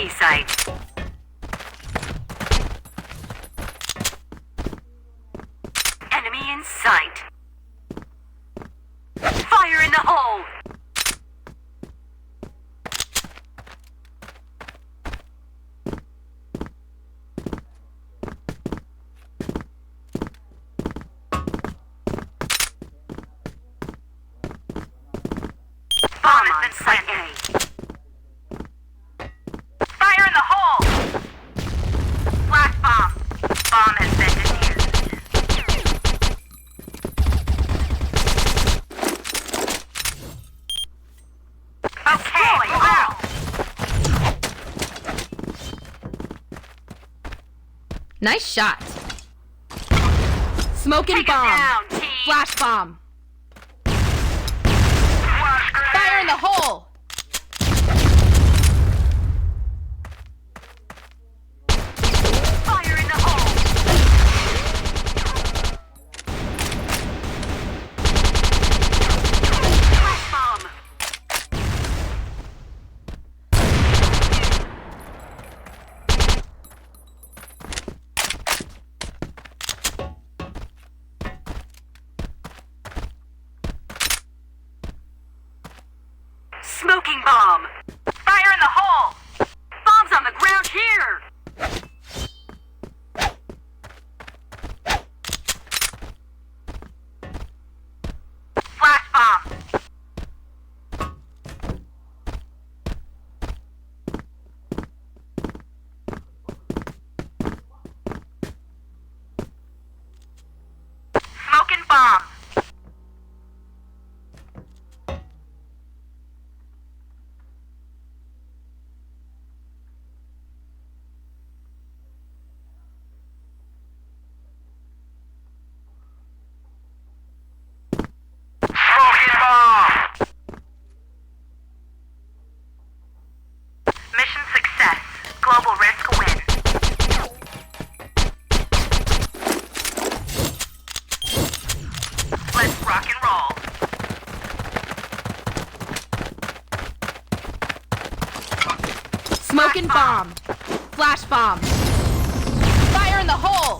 B site. Enemy in sight. Fire in the hole! Bomb has been site A. Fire in the hole! Flash bomb. Bomb has been defused. Okay, move out! Nice shot. Smoking Take it bomb. down, team! Flash bomb. Flash grenade! Fire in the hole. Fire in the hole! Flash bomb! Smoking bomb! Fire in the hole! Bombs on the ground here! Flash bomb! Smoking bomb! Smoking bomb! Mission success. Global risk win. Let's rock and roll. Smoking bomb. Flash bomb. Fire in the hole.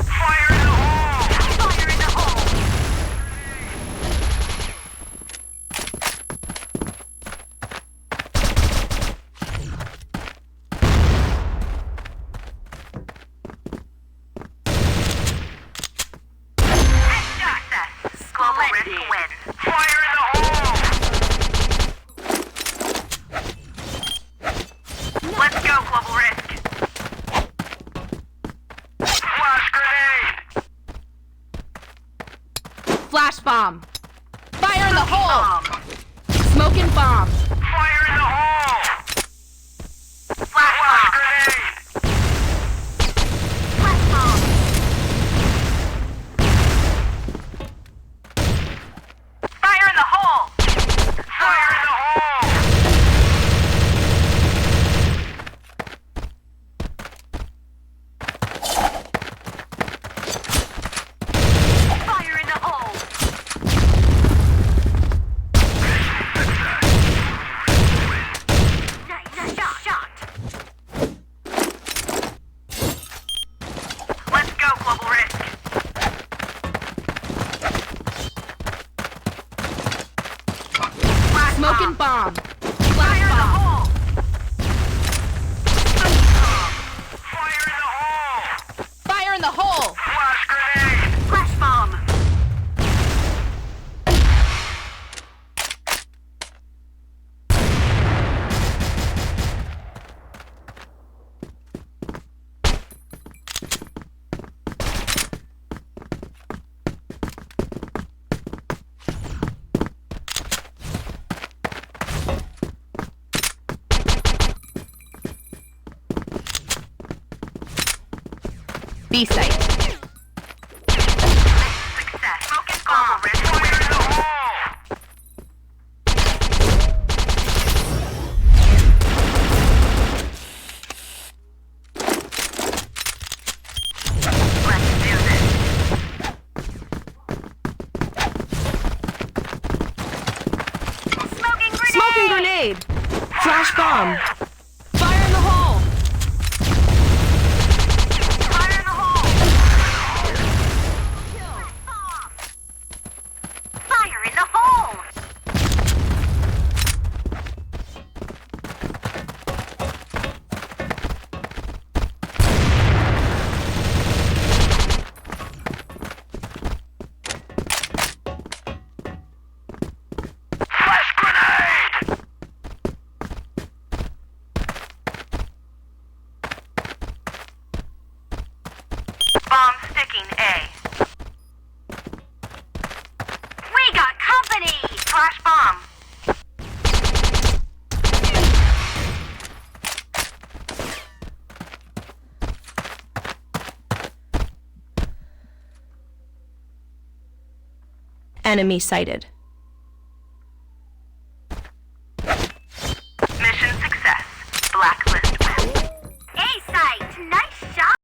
Fire in the hole! Fire in the hole! Success. Global risk win. Fire in the hole! Let's go, global risk. Flash grenade! Flash bomb. Fire in the hole. Bomb. Smoking bomb. Fire in the hole! Flash grenade! Flash bomb! Fire in the hole! Fire in the hole! Fire in the hole! Nice shot! Let's go, global risk. Flash Smoking bomb. bomb. Fire Flash in the bomb. hole! Fire in the hole! Fire in the hole. Flash grenade! Flash bomb! B site. Success. Smoking bomb. Fire in the hole! Let's do this. Smoking grenade! Smoking grenade. Flash bomb. Fire in the hole. Fire in the hole! Fire in the hole! Flash grenade! Bomb sticking A. We got company! Flash bomb. Enemy sighted.